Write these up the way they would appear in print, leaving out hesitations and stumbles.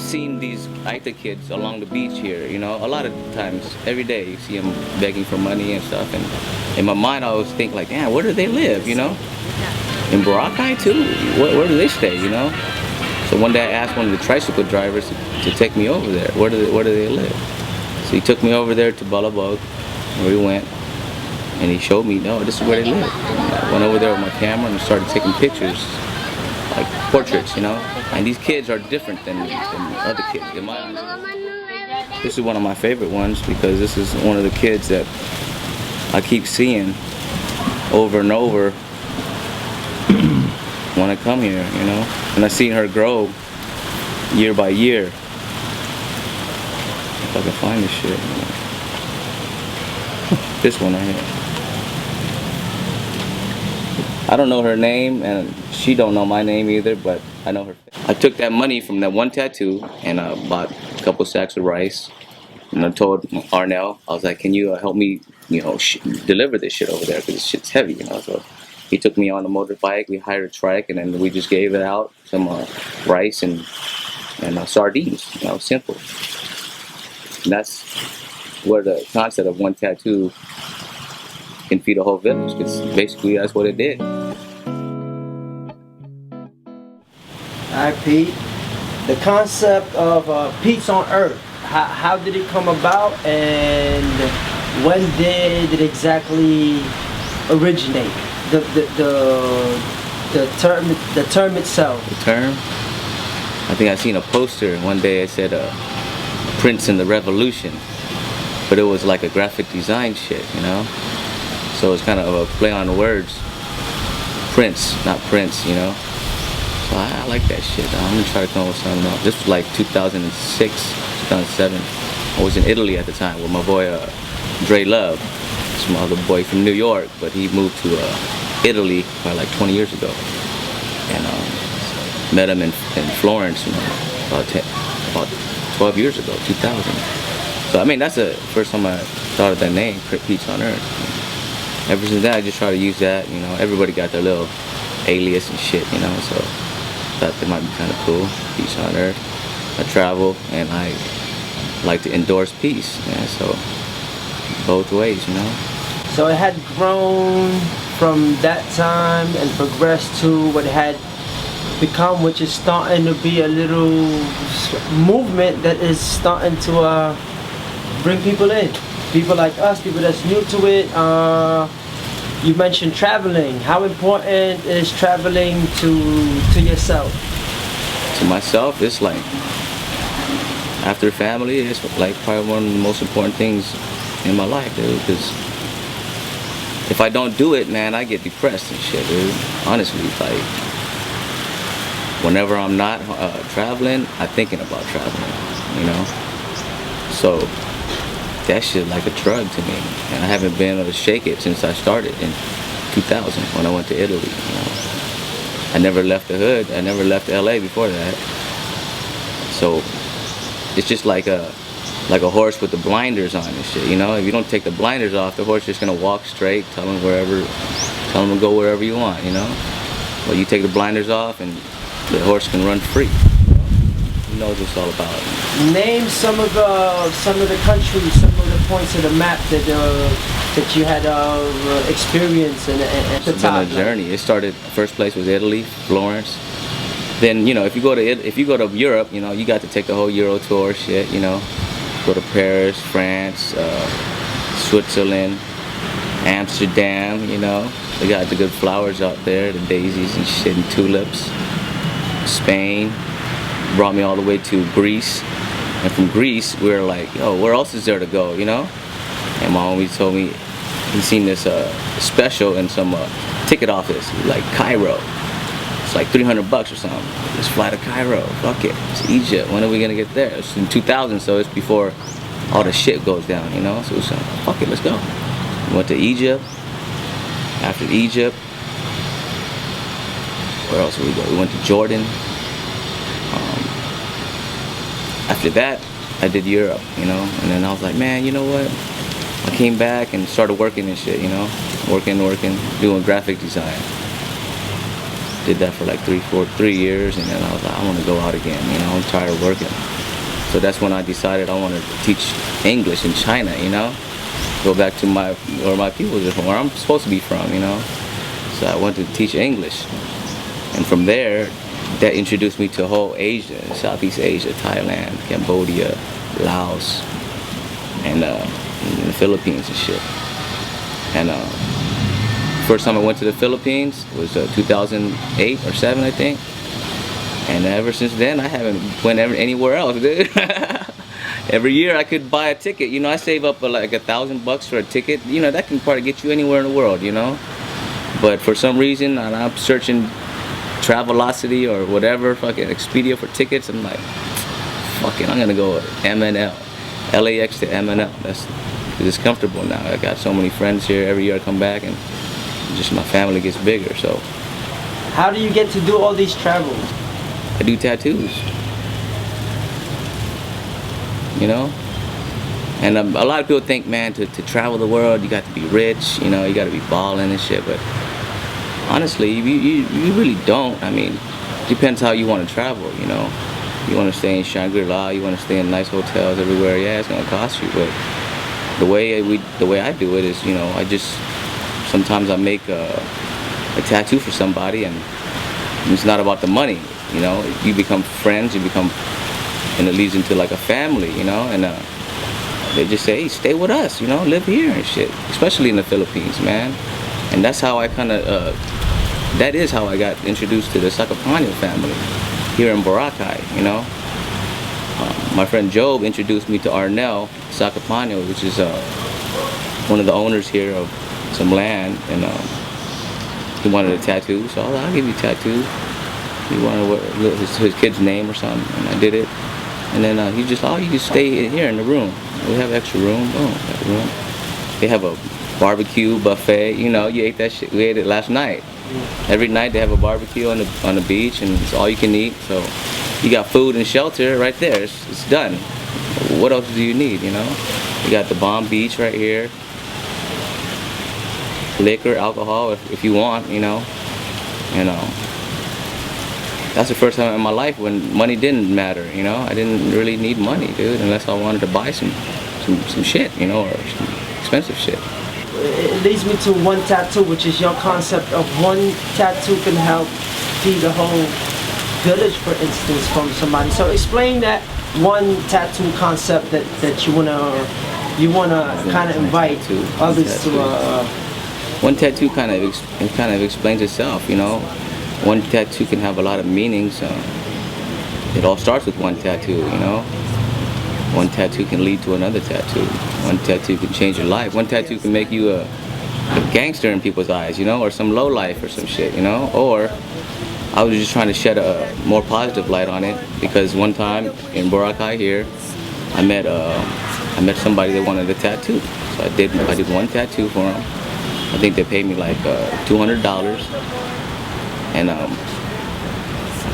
seen these Aita kids along the beach here, you know, a lot of times, every day you see them begging for money and stuff, and in my mind I always think like, damn, where do they live, you know? In Boracay too? Where do they stay, you know? So one day I asked one of the tricycle drivers to take me over there. Where do they live? So he took me over there to Balabog, where we went, and he showed me, no, this is where they live. And I went over there with my camera and started taking pictures, like portraits, you know? And these kids are different than other kids. In my eyes, this is one of my favorite ones because this is one of the kids that I keep seeing over and over when I come here, you know? And I've seen her grow year by year. If I can find this shit. This one right here. I don't know her name, and she don't know my name either, but I know her. I took that money from that one tattoo, and I bought a couple sacks of rice. And I told Arnell, I was like, can you help me, you know, deliver this shit over there, because this shit's heavy, you know? So he took me on a motorbike, we hired a trike, and then we just gave it out some rice and sardines, you know, simple. And that's where the concept of one tattoo can feed a whole village, because basically that's what it did. Alright, Pete. The concept of Pete's on Earth. How did it come about, and when did it exactly originate? The term itself. The term? I think I seen a poster one day. It said Prince and the Revolution, but it was like a graphic design shit, you know. So it's kind of a play on the words. Prince, not Prince, you know. So I like that shit. I'm gonna try to come up with something else. This was like 2006, 2007. I was in Italy at the time with my boy Dre Love. It's my other boy from New York, but he moved to Italy probably like 20 years ago. And met him in Florence, you know, about 12 years ago, 2000. So I mean, that's the first time I thought of that name, Pete's on Earth. Ever since that, I just try to use that, you know. Everybody got their little alias and shit, you know, so I thought that might be kind of cool. Peace on Earth. I travel and I like to endorse peace, man, so both ways, you know. So it had grown from that time and progressed to what it had become, which is starting to be a little movement that is starting to bring people in. People like us, people that's new to it. You mentioned traveling. How important is traveling to yourself? To myself, it's like, after family, it's like probably one of the most important things in my life, dude, because if I don't do it, man, I get depressed and shit, dude. Honestly, like, whenever I'm not traveling, I'm thinking about traveling, you know? So that shit like a drug to me, and I haven't been able to shake it since I started in 2000 when I went to Italy, you know? I never left the hood. I never left LA before that. So it's just like a horse with the blinders on and shit, you know? If you don't take the blinders off, the horse is just gonna walk straight, tell him to go wherever you want, you know? But you take the blinders off and the horse can run free. He knows what it's all about. Name some of the countries, some of the points of the map that you had experienced and at the It's top. been a journey. It started, first place was Italy, Florence. Then, you know, if you go to Europe, you know, you got to take the whole Euro tour shit, you know. Go to Paris, France, Switzerland, Amsterdam, you know. They got the good flowers out there, the daisies and shit and tulips. Spain. Brought me all the way to Greece. And from Greece, we were like, yo, where else is there to go, you know? And my homie told me he seen this special in some ticket office, like Cairo. It's like $300 or something. Let's fly to Cairo. Fuck it. It's Egypt. When are we gonna get there? It's in 2000, so it's before all the shit goes down, you know? So we said, fuck it, let's go. We went to Egypt. After Egypt, where else did we go? We went to Jordan. After that, I did Europe, you know? And then I was like, man, you know what? I came back and started working and shit, you know? Working, doing graphic design. Did that for like 3 years, and then I was like, I want to go out again. You know, I'm tired of working. So that's when I decided I wanted to teach English in China. You know, go back to where my people are from, where I'm supposed to be from. You know, so I wanted to teach English, and from there, that introduced me to whole Asia, Southeast Asia, Thailand, Cambodia, Laos, and the Philippines and shit. And first time I went to the Philippines was 2008 or 7, I think. And ever since then, I haven't went anywhere else, dude. Every year I could buy a ticket. You know, I save up like $1,000 for a ticket. You know, that can probably get you anywhere in the world, you know. But for some reason, I'm searching Travelocity or whatever, fucking Expedia for tickets. I'm like, fuck it, I'm gonna go with MNL. LAX to MNL. That's, cause it's comfortable now. I got so many friends here. Every year I come back and just my family gets bigger, so. How do you get to do all these travels? I do tattoos. You know? And a lot of people think, man, to travel the world, you got to be rich, you know, you got to be balling and shit, but honestly, you really don't. I mean, depends how you want to travel, you know. You want to stay in Shangri-La, you want to stay in nice hotels everywhere, yeah, it's going to cost you, but the way I do it is, you know, sometimes I make a tattoo for somebody, and it's not about the money, you know. You become friends, and it leads into like a family, you know, and they just say, hey, stay with us, you know, live here and shit, especially in the Philippines, man. And that's how I that is how I got introduced to the Sacapano family here in Boracay, you know. My friend Job introduced me to Arnel Sacapano, which is one of the owners here of some land, and he wanted a tattoo, so I was like, I'll give you a tattoo. He wanted his kid's name or something, and I did it. And then he just, oh, you can stay here in the room. We have extra room. Oh, got room. They have a barbecue buffet. You know, you ate that shit. We ate it last night. Every night they have a barbecue on the beach, and it's all you can eat. So you got food and shelter right there. It's done. What else do you need? You know, you got the bomb beach right here. Liquor, alcohol, if you want. You know. That's the first time in my life when money didn't matter, you know. I didn't really need money, dude, unless I wanted to buy some shit, you know, or some expensive shit. It leads me to one tattoo, which is your concept of one tattoo can help feed a whole village, for instance, from somebody. So explain that one tattoo concept that you wanna kind of invite others to. One tattoo kind of explains itself, you know. One tattoo can have a lot of meanings. It all starts with one tattoo, you know. One tattoo can lead to another tattoo. One tattoo can change your life. One tattoo can make you a gangster in people's eyes, you know, or some low life or some shit, you know. Or I was just trying to shed a more positive light on it, because one time in Boracay here, I met somebody that wanted a tattoo. So I did one tattoo for him. I think they paid me like $200. And I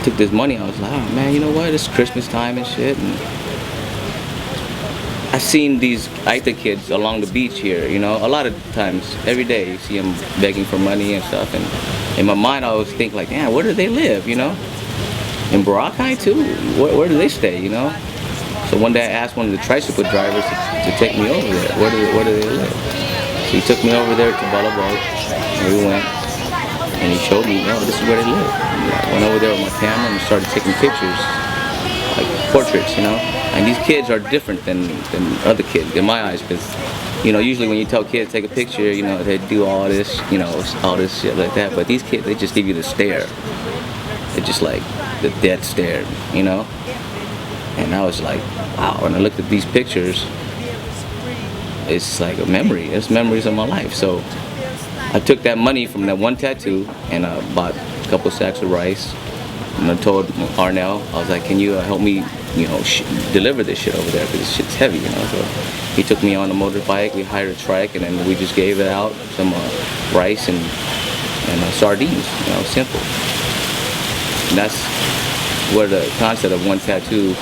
took this money. I was like, oh man, you know what? It's Christmas time and shit. And I've seen these Aita kids along the beach here, you know, a lot of times, every day you see them begging for money and stuff. And in my mind, I always think like, yeah, where do they live, you know? In Boracay too? Where do they stay, you know? So one day I asked one of the tricycle drivers to take me over there. Where do they live? So he took me over there to Balabog, and we went. And he showed me, this is where they live. And I went over there with my camera and started taking pictures, like portraits, you know. And these kids are different than other kids in my eyes, because, you know, usually when you tell kids take a picture, you know, they do all this, you know, all this shit like that. But these kids, they just give you the stare. They're just like the dead stare, you know. And I was like, wow. And I looked at these pictures. It's like a memory. It's memories of my life. So I took that money from that one tattoo and I bought a couple sacks of rice, and I told Arnel, I was like, can you help me, you know, deliver this shit over there, because this shit's heavy, you know. So he took me on a motorbike, we hired a trike, and then we just gave it out some rice and sardines, you know, simple. And that's where the concept of one tattoo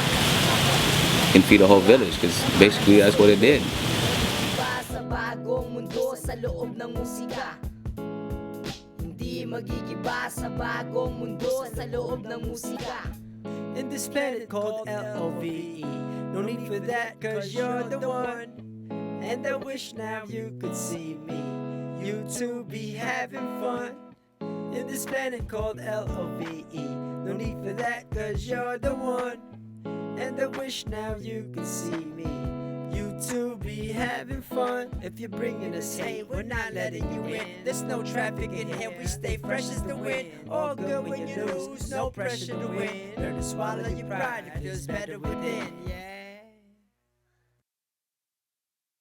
can feed a whole village, because basically that's what it did. Sa bagong mundo sa loob ng musika, hindi magigiba sa bagong mundo sa loob ng musika. In this planet called LOVE, no need for that cause you're the one. And I wish now you could see me, you two be having fun. In this planet called LOVE, no need for that cause you're the one. And I wish now you could see me, you two be having fun. If you're bringing us hate, we're not letting you in. There's no traffic in here, we stay fresh as the wind. All good when you lose, no pressure to win. Learn to swallow your pride, it feels better within, yeah.